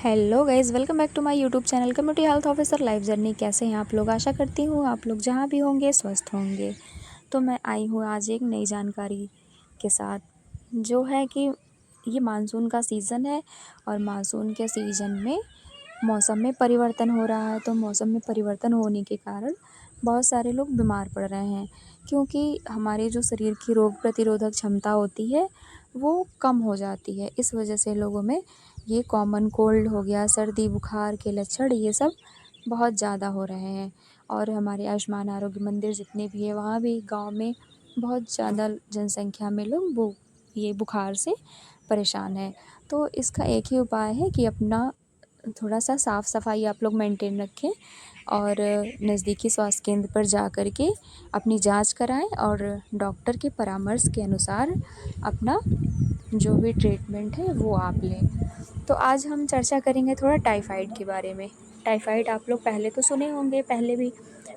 Hello guys, welcome back to my YouTube channel community health officer life journey. कैसे हैं आप लोग? आशा करती हूँ आप लोग जहाँ भी होंगे स्वस्थ होंगे। तो मैं आई हूँ आज एक नई जानकारी के साथ, जो है कि ये मानसून का सीज़न है और मानसून के सीज़न में मौसम में परिवर्तन हो रहा है। तो मौसम में परिवर्तन होने के कारण बहुत सारे लोग बीमार पड़ रहे हैं, क्योंकि हमारे जो शरीर की रोग प्रतिरोधक क्षमता होती है वो कम हो जाती है। इस वजह से लोगों में ये कॉमन कोल्ड हो गया, सर्दी बुखार के लक्षण ये सब बहुत ज़्यादा हो रहे हैं। और हमारे आयुष्मान आरोग्य मंदिर जितने भी है वहाँ भी गांव में बहुत ज़्यादा जनसंख्या में लोग ये बुखार से परेशान हैं। तो इसका एक ही उपाय है कि अपना थोड़ा सा साफ़ सफाई आप लोग मेंटेन रखें और नज़दीकी स्वास्थ्य केंद्र पर जा कर के अपनी जांच कराएं और डॉक्टर के परामर्श के अनुसार अपना जो भी ट्रीटमेंट है वो आप लें। तो आज हम चर्चा करेंगे थोड़ा टाइफाइड के बारे में। टाइफाइड आप लोग पहले तो सुने होंगे, पहले भी।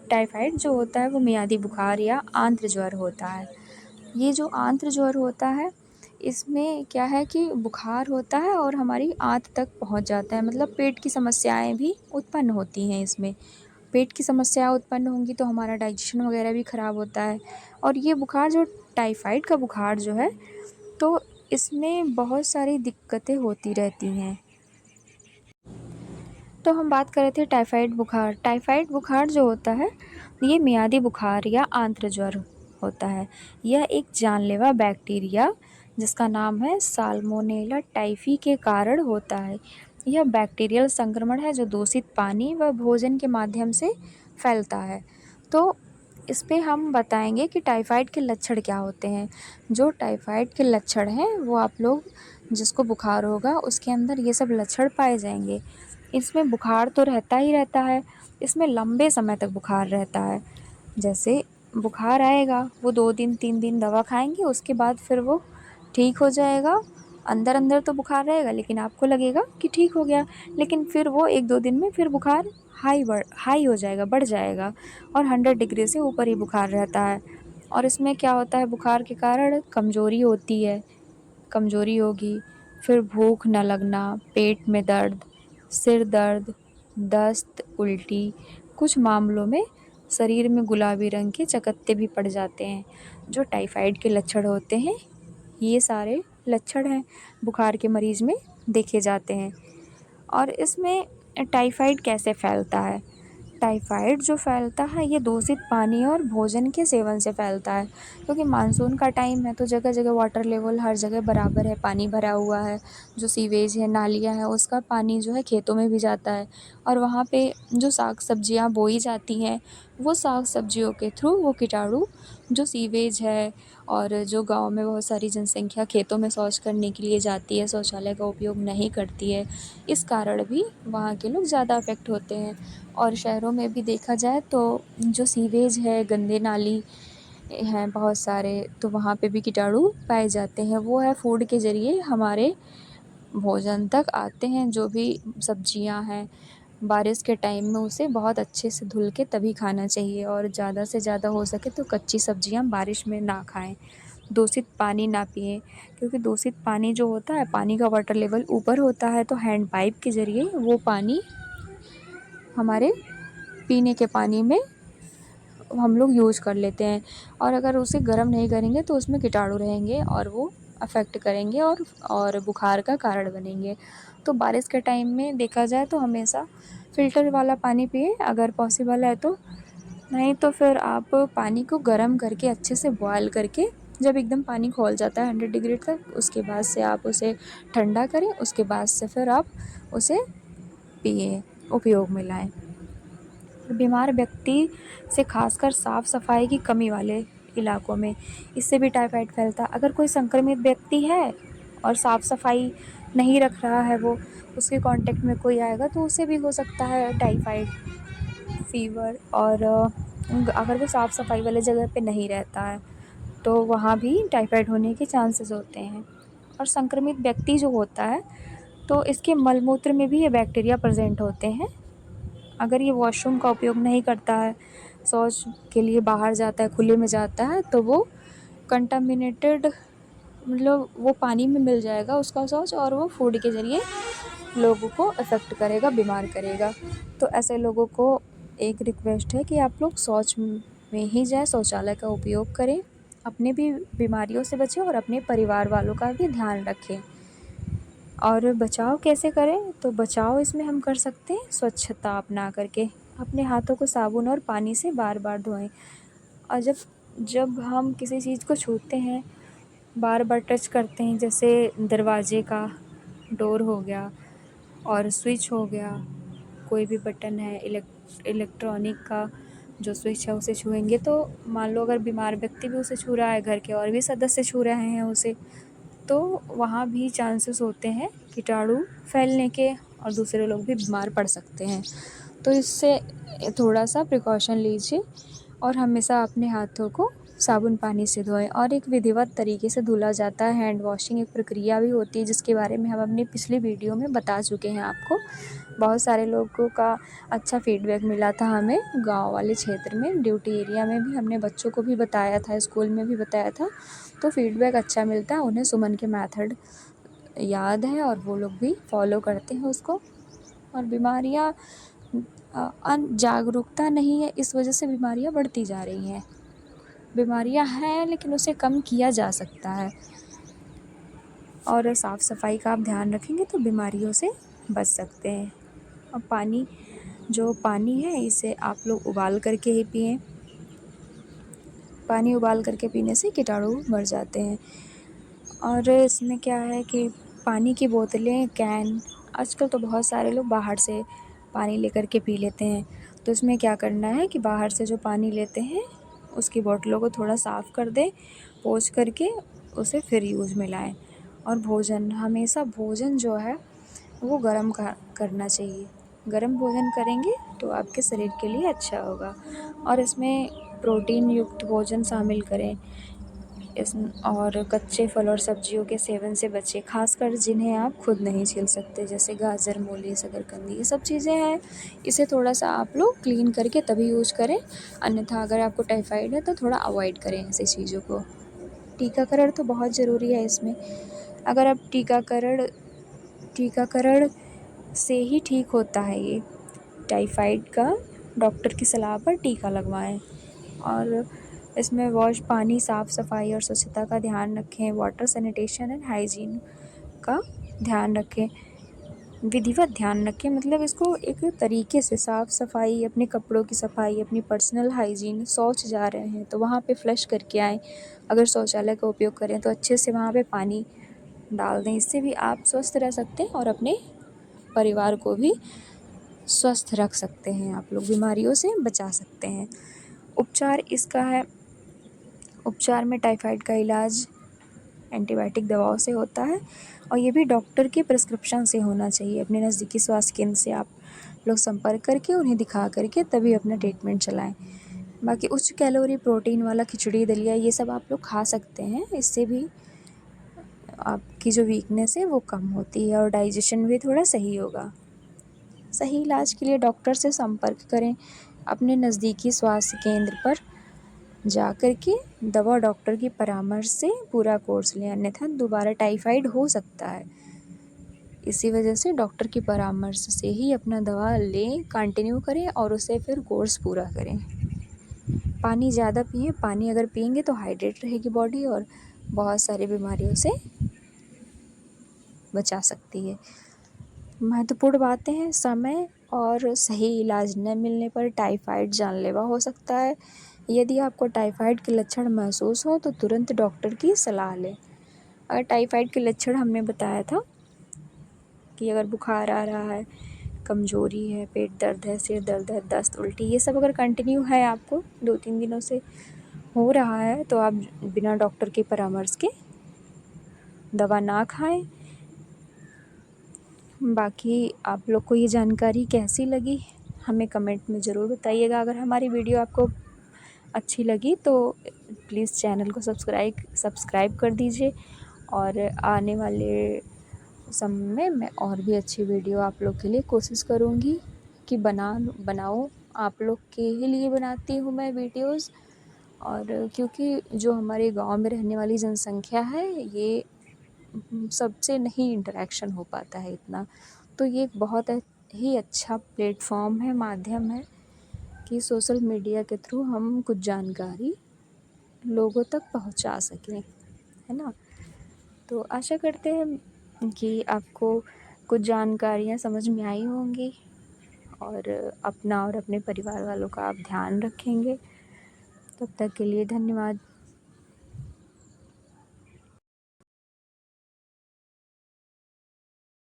टाइफाइड जो होता है वो मियादी बुखार या आंत्र ज्वर होता है। ये जो आंत्र ज्वर होता है इसमें क्या है कि बुखार होता है और हमारी आंत तक पहुंच जाता है, मतलब पेट की समस्याएं भी उत्पन्न होती हैं इसमें। पेट की समस्या उत्पन्न होंगी तो हमारा डाइजेशन वगैरह भी ख़राब होता है। और ये बुखार जो टाइफाइड का बुखार जो है, तो इसमें बहुत सारी दिक्कतें होती रहती हैं। तो हम बात कर रहे थे टाइफाइड बुखार। टाइफाइड बुखार जो होता है ये मियादी बुखार या आंत्र ज्वर होता है। यह एक जानलेवा बैक्टीरिया जिसका नाम है साल्मोनेला टाइफी के कारण होता है। यह बैक्टीरियल संक्रमण है जो दूषित पानी व भोजन के माध्यम से फैलता है। तो इस पे हम बताएंगे कि टाइफाइड के लक्षण क्या होते हैं। जो टाइफाइड के लक्षण हैं वो आप लोग जिसको बुखार होगा उसके अंदर ये सब लक्षण पाए जाएंगे। इसमें बुखार तो रहता ही रहता है, इसमें लंबे समय तक बुखार रहता है। जैसे बुखार आएगा, वो 2 दिन 3 दिन दवा खाएंगे, उसके बाद फिर वो ठीक हो जाएगा। अंदर अंदर तो बुखार रहेगा लेकिन आपको लगेगा कि ठीक हो गया, लेकिन फिर वो 1-2 दिन में फिर बुखार हाई हो जाएगा, बढ़ जाएगा और 100 डिग्री से ऊपर ही बुखार रहता है। और इसमें क्या होता है, बुखार के कारण कमज़ोरी होती है, कमज़ोरी होगी, फिर भूख न लगना, पेट में दर्द, सिर दर्द, दस्त, उल्टी, कुछ मामलों में शरीर में गुलाबी रंग के चकत्ते भी पड़ जाते हैं। जो टाइफाइड के लक्षण होते हैं, ये सारे लक्षण हैं बुखार के मरीज़ में देखे जाते हैं। और इसमें टाइफाइड कैसे फैलता है? टाइफाइड जो फैलता है ये दूषित पानी और भोजन के सेवन से फैलता है, क्योंकि मानसून का टाइम है तो जगह जगह वाटर लेवल हर जगह बराबर है, पानी भरा हुआ है। जो सीवेज है, नालियाँ हैं, उसका पानी जो है खेतों में भी जाता है और वहाँ पे जो साग सब्जियाँ बोई जाती हैं वो साग सब्जियों के थ्रू वो कीटाणु जो सीवेज है, और जो गांव में बहुत सारी जनसंख्या खेतों में शौच करने के लिए जाती है, शौचालय का उपयोग नहीं करती है, इस कारण भी वहाँ के लोग ज़्यादा अफेक्ट होते हैं। और शहरों में भी देखा जाए तो जो सीवेज है, गंदे नाली हैं बहुत सारे, तो वहाँ पे भी कीटाणु पाए जाते हैं। वो है फूड के ज़रिए हमारे भोजन तक आते हैं। जो भी सब्जियां हैं, बारिश के टाइम में उसे बहुत अच्छे से धुल के तभी खाना चाहिए और ज़्यादा से ज़्यादा हो सके तो कच्ची सब्जियां बारिश में ना खाएं। दूषित पानी ना पिएं, क्योंकि दूषित पानी जो होता है, पानी का वाटर लेवल ऊपर होता है तो हैंड पाइप के ज़रिए वो पानी हमारे पीने के पानी में हम लोग यूज़ कर लेते हैं। और अगर उसे गर्म नहीं करेंगे तो उसमें कीटाणु रहेंगे और वो अफेक्ट करेंगे और बुखार का कारण बनेंगे। तो बारिश के टाइम में देखा जाए तो हमेशा फ़िल्टर वाला पानी पिए अगर पॉसिबल है तो। नहीं तो फिर आप पानी को गर्म करके अच्छे से बॉयल करके, जब एकदम पानी खौल जाता है 100 डिग्री तक, उसके बाद से आप उसे ठंडा करें, उसके बाद से फिर आप उसे पिए, उपयोग में लाएँ। बीमार व्यक्ति से खासकर साफ़ सफाई की कमी वाले इलाकों में इससे भी टाइफाइड फैलता है। अगर कोई संक्रमित व्यक्ति है और साफ़ सफाई नहीं रख रहा है, वो उसके कांटेक्ट में कोई आएगा तो उसे भी हो सकता है टाइफाइड फीवर। और अगर वो साफ़ सफाई वाले जगह पे नहीं रहता है तो वहाँ भी टाइफाइड होने के चांसेस होते हैं। और संक्रमित व्यक्ति जो होता है तो इसके मलमूत्र में भी ये बैक्टीरिया प्रेजेंट होते हैं। अगर ये वॉशरूम का उपयोग नहीं करता है, शौच के लिए बाहर जाता है, खुले में जाता है, तो वो कंटामिनेटेड, मतलब वो पानी में मिल जाएगा उसका शौच और वो फूड के ज़रिए लोगों को अफेक्ट करेगा, बीमार करेगा। तो ऐसे लोगों को एक रिक्वेस्ट है कि आप लोग शौच में ही जाएं, शौचालय का उपयोग करें, अपने भी बीमारियों से बचें और अपने परिवार वालों का भी ध्यान रखें। और बचाव कैसे करें, तो बचाव इसमें हम कर सकते हैं स्वच्छता अपना करके, अपने हाथों को साबुन और पानी से बार बार धोएं। और जब जब हम किसी चीज़ को छूते हैं, बार बार टच करते हैं, जैसे दरवाजे का डोर हो गया और स्विच हो गया, कोई भी बटन है इलेक्ट्रॉनिक का जो स्विच है उसे छुएंगे, तो मान लो अगर बीमार व्यक्ति भी उसे छू रहा है, घर के और भी सदस्य छू रहे हैं उसे, तो वहाँ भी चांसेस होते हैं कीटाणु फैलने के और दूसरे लोग भी बीमार पड़ सकते हैं। तो इससे थोड़ा सा प्रिकॉशन लीजिए और हमेशा अपने हाथों को साबुन पानी से धोएं। और एक विधिवत तरीके से धुला जाता है, हैंड वॉशिंग एक प्रक्रिया भी होती है जिसके बारे में हम अपनी पिछली वीडियो में बता चुके हैं आपको। बहुत सारे लोगों का अच्छा फीडबैक मिला था हमें गांव वाले क्षेत्र में, ड्यूटी एरिया में भी हमने बच्चों को भी बताया था, स्कूल में भी बताया था, तो फीडबैक अच्छा मिलता है। उन्हें सुमन के मेथड याद है और वो लोग भी फॉलो करते हैं उसको। और बीमारियाँ जागरूकता नहीं है, इस वजह से बीमारियाँ बढ़ती जा रही हैं। बीमारियाँ हैं लेकिन उसे कम किया जा सकता है, और साफ़ सफाई का आप ध्यान रखेंगे तो बीमारियों से बच सकते हैं। और पानी है इसे आप लोग उबाल करके ही पिएं। पानी उबाल करके पीने से कीटाणु मर जाते हैं। और इसमें क्या है कि पानी की बोतलें, कैन, आजकल तो बहुत सारे लोग बाहर से पानी लेकर के पी लेते हैं। तो इसमें क्या करना है कि बाहर से जो पानी लेते हैं उसकी बोतलों को थोड़ा साफ़ कर दें, पोंछ करके उसे फिर यूज़ में लाएं। और भोजन, हमेशा भोजन जो है वो गर्म करना चाहिए। गर्म भोजन करेंगे तो आपके शरीर के लिए अच्छा होगा। और इसमें प्रोटीन युक्त भोजन शामिल करें। और कच्चे फल और सब्जियों के सेवन से बचें, खासकर जिन्हें आप खुद नहीं छील सकते, जैसे गाजर, मूली, शकरकंदी, ये सब चीज़ें हैं। इसे थोड़ा सा आप लोग क्लीन करके तभी यूज़ करें, अन्यथा अगर आपको टाइफाइड है तो थोड़ा अवॉइड करें ऐसी चीज़ों को। टीकाकरण तो बहुत ज़रूरी है इसमें। अगर आप टीकाकरण से ही ठीक होता है ये टाइफाइड का, डॉक्टर की सलाह पर टीका लगवाएं। और इसमें पानी, साफ़ सफाई और स्वच्छता का ध्यान रखें, वाटर सैनिटेशन एंड हाइजीन का ध्यान रखें, विधिवत ध्यान रखें। मतलब इसको एक तरीके से साफ़ सफाई, अपने कपड़ों की सफाई, अपनी पर्सनल हाइजीन, शौच जा रहे हैं तो वहाँ पे फ्लश करके आएँ। अगर शौचालय का उपयोग करें तो अच्छे से वहाँ पे पानी डाल दें। इससे भी आप स्वस्थ रह सकते हैं और अपने परिवार को भी स्वस्थ रख सकते हैं, आप लोग बीमारियों से बचा सकते हैं। उपचार इसका है, उपचार में टाइफाइड का इलाज एंटीबायोटिक दवाओं से होता है और ये भी डॉक्टर के प्रिस्क्रिप्शन से होना चाहिए। अपने नज़दीकी स्वास्थ्य केंद्र से आप लोग संपर्क करके उन्हें दिखा करके तभी अपना ट्रीटमेंट चलाएं। बाकी उच्च कैलोरी, प्रोटीन वाला खिचड़ी, दलिया, ये सब आप लोग खा सकते हैं। इससे भी आपकी जो वीकनेस है वो कम होती है और डाइजेशन भी थोड़ा सही होगा। सही इलाज के लिए डॉक्टर से संपर्क करें। अपने नज़दीकी स्वास्थ्य केंद्र पर जाकर के दवा डॉक्टर की परामर्श से पूरा कोर्स लें, अन्यथा दोबारा टाइफाइड हो सकता है। इसी वजह से डॉक्टर की परामर्श से ही अपना दवा लें, कंटिन्यू करें और उसे फिर कोर्स पूरा करें। पानी ज़्यादा पिएं। पानी अगर पिएंगे तो हाइड्रेट रहेगी बॉडी और बहुत सारी बीमारियों से बचा सकती है। महत्वपूर्ण बातें हैं, समय और सही इलाज न मिलने पर टाइफाइड जानलेवा हो सकता है। यदि आपको टाइफाइड के लक्षण महसूस हो तो तुरंत डॉक्टर की सलाह लें। अगर टाइफाइड के लक्षण हमने बताया था कि अगर बुखार आ रहा है, कमजोरी है, पेट दर्द है, सिर दर्द है, दस्त, उल्टी, ये सब अगर कंटिन्यू है, आपको 2-3 दिनों से हो रहा है, तो आप बिना डॉक्टर के परामर्श के दवा ना खाएं। बाकी आप लोग को ये जानकारी कैसी लगी हमें कमेंट में ज़रूर बताइएगा। अगर हमारी वीडियो आपको अच्छी लगी तो प्लीज़ चैनल को सब्सक्राइब कर दीजिए और आने वाले समय में मैं और भी अच्छी वीडियो आप लोग के लिए कोशिश करूँगी कि बनाऊँ। आप लोग के ही लिए बनाती हूँ मैं वीडियोज़। और क्योंकि जो हमारे गांव में रहने वाली जनसंख्या है, ये सबसे नहीं इंटरेक्शन हो पाता है इतना, तो ये एक बहुत ही अच्छा प्लेटफॉर्म है, माध्यम है कि सोशल मीडिया के थ्रू हम कुछ जानकारी लोगों तक पहुंचा सकें, है ना। तो आशा करते हैं कि आपको कुछ जानकारियाँ समझ में आई होंगी और अपना और अपने परिवार वालों का आप ध्यान रखेंगे। तब तक के लिए धन्यवाद।